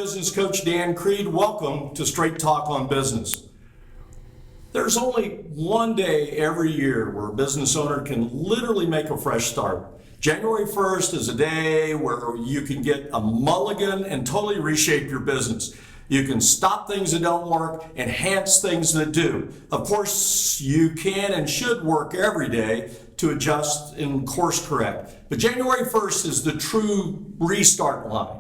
business coach Dan Creed. Welcome to Straight Talk on Business. There's only one day every year where a business owner can literally make a fresh start. January 1st is a day where you can get a mulligan and totally reshape your business. You can stop things that don't work, enhance things that do. Of course, you can and should work every day to adjust and course correct. But January 1st is the true restart line.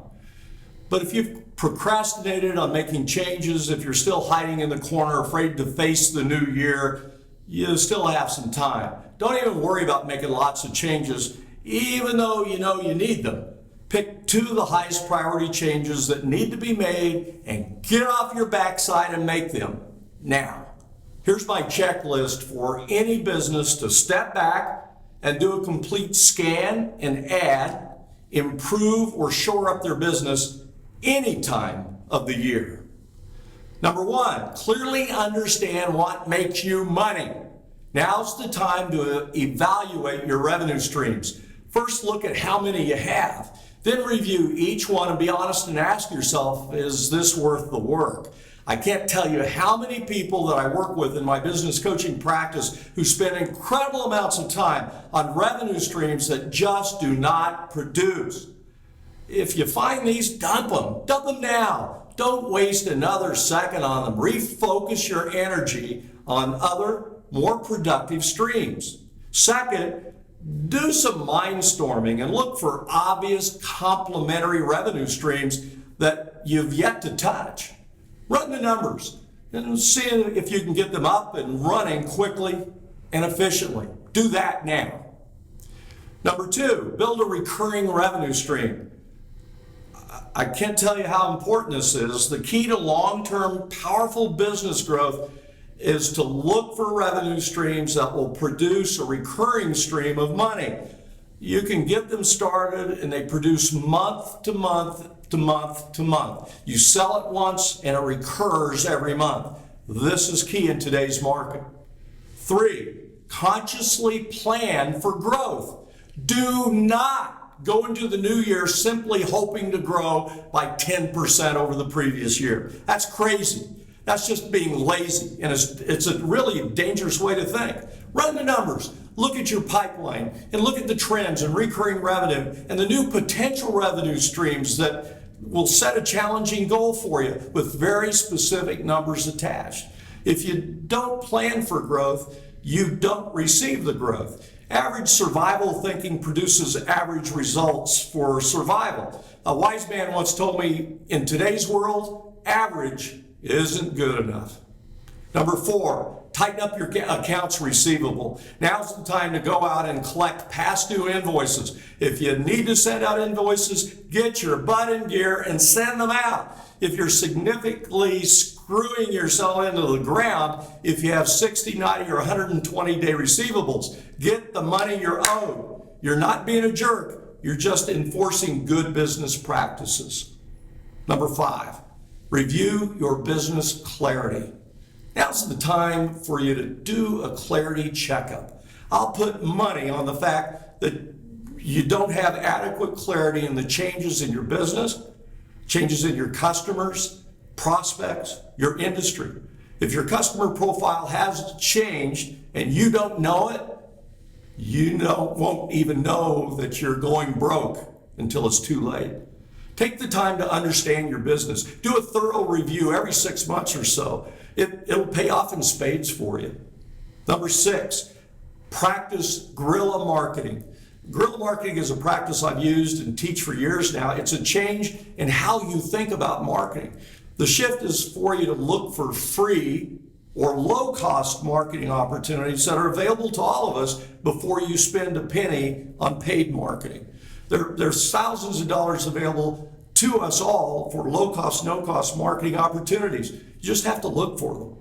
But if you've procrastinated on making changes, if you're still hiding in the corner, afraid to face the new year, you still have some time. Don't even worry about making lots of changes, even though you know you need them. Pick two of the highest priority changes that need to be made and get off your backside and make them now. Here's my checklist for any business to step back and do a complete scan and add, improve, or shore up their business any time of the year. Number one, clearly understand what makes you money. Now's the time to evaluate your revenue streams. First, look at how many you have. Then review each one and be honest and ask yourself, is this worth the work? I can't tell you how many people that I work with in my business coaching practice who spend incredible amounts of time on revenue streams that just do not produce. If you find these, dump them now. Don't waste another second on them. Refocus your energy on other, more productive streams. Second, do some mindstorming and look for obvious complementary revenue streams that you've yet to touch. Run the numbers and see if you can get them up and running quickly and efficiently. Do that now. Number two, build a recurring revenue stream. I can't tell you how important this is. The key to long-term, powerful business growth is to look for revenue streams that will produce a recurring stream of money. You can get them started and they produce month to month to month to month. You sell it once and it recurs every month. This is key in today's market. Three, consciously plan for growth. Do not go into the new year simply hoping to grow by 10% over the previous year. That's crazy. That's just being lazy, and it's a really dangerous way to think. Run the numbers, look at your pipeline, and look at the trends and recurring revenue and the new potential revenue streams that will set a challenging goal for you with very specific numbers attached. If you don't plan for growth, you don't receive the growth. Average survival thinking produces average results for survival. A wise man once told me, in today's world, average isn't good enough. Number four, tighten up your accounts receivable. Now's the time to go out and collect past due invoices. If you need to send out invoices, get your butt in gear and send them out. If you're significantly screwing yourself into the ground, if you have 60, 90, or 120-day receivables, get the money you're owed. You're not being a jerk. You're just enforcing good business practices. Number five, review your business clarity. Now's the time for you to do a clarity checkup. I'll put money on the fact that you don't have adequate clarity in the changes in your business, changes in your customers, prospects, your industry. If your customer profile has changed and you don't know it, won't even know that you're going broke until it's too late. Take the time to understand your business. Do a thorough review every 6 months or so. It'll pay off in spades for you. Number six, practice guerrilla marketing. Guerrilla marketing is a practice I've used and teach for years now. It's a change in how you think about marketing. The shift is for you to look for free or low-cost marketing opportunities that are available to all of us before you spend a penny on paid marketing. There's thousands of dollars available to us all for low-cost, no-cost marketing opportunities. You just have to look for them.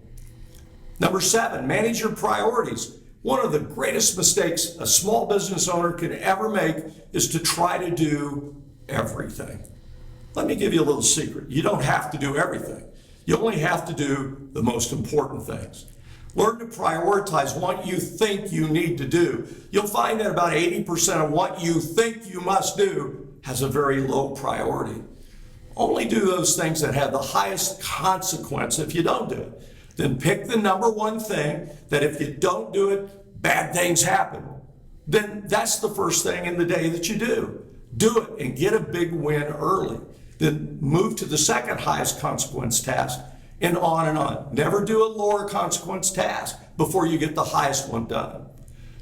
Number seven, manage your priorities. One of the greatest mistakes a small business owner can ever make is to try to do everything. Let me give you a little secret. You don't have to do everything. You only have to do the most important things. Learn to prioritize what you think you need to do. You'll find that about 80% of what you think you must do has a very low priority. only do those things that have the highest consequence if you don't do it. Then pick the number one thing that if you don't do it, bad things happen. Then that's the first thing in the day that you do. Do it and get a big win early. Then move to the second highest consequence task and on and on. Never do a lower consequence task before you get the highest one done.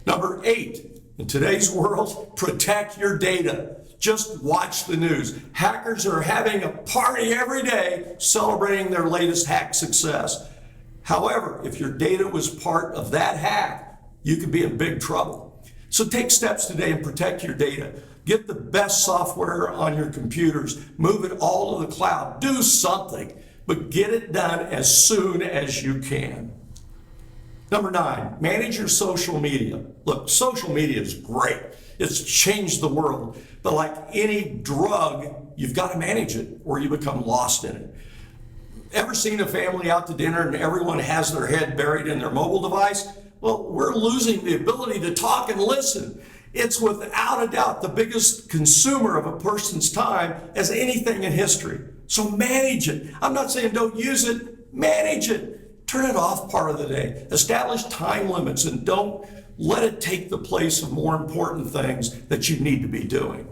Number 8, in today's world, protect your data. Just watch the news. Hackers are having a party every day celebrating their latest hack success. However, if your data was part of that hack, you could be in big trouble. So take steps today and protect your data. Get the best software on your computers. Move it all to the cloud. Do something, but get it done as soon as you can. Number 9, manage your social media. Look, social media is great. It's changed the world. But like any drug, you've got to manage it or you become lost in it. Ever seen a family out to dinner and everyone has their head buried in their mobile device? Well, we're losing the ability to talk and listen. It's without a doubt the biggest consumer of a person's time as anything in history. So manage it. I'm not saying don't use it, manage it. Turn it off part of the day. Establish time limits and don't let it take the place of more important things that you need to be doing.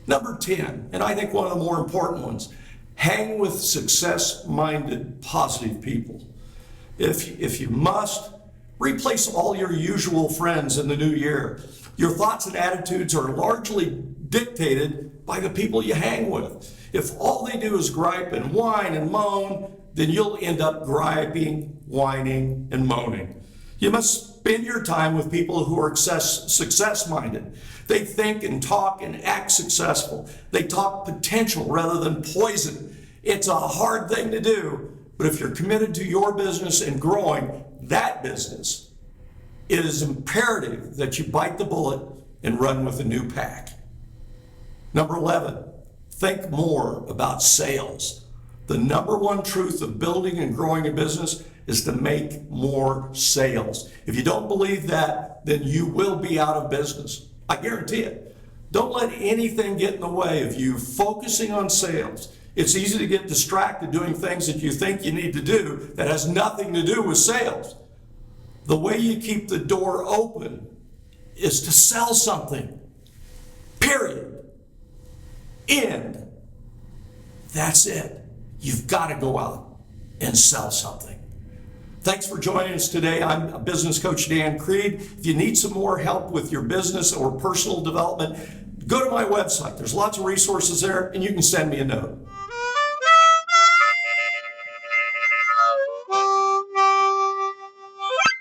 Number 10, and I think one of the more important ones, hang with success-minded, positive people. If you must, replace all your usual friends in the new year. Your thoughts and attitudes are largely dictated by the people you hang with. If all they do is gripe and whine and moan, then you'll end up griping, whining, and moaning. You must spend your time with people who are success-minded. They think and talk and act successful. They talk potential rather than poison. It's a hard thing to do, but if you're committed to your business and growing that business, it is imperative that you bite the bullet and run with a new pack. Number 11, think more about sales. The number one truth of building and growing a business is to make more sales. If you don't believe that, then you will be out of business. I guarantee it. Don't let anything get in the way of you focusing on sales. It's easy to get distracted doing things that you think you need to do that has nothing to do with sales. The way you keep the door open is to sell something. Period. End. That's it. You've got to go out and sell something. Thanks for joining us today. I'm business coach Dan Creed. If you need some more help with your business or personal development, go to my website. There's lots of resources there, and you can send me a note.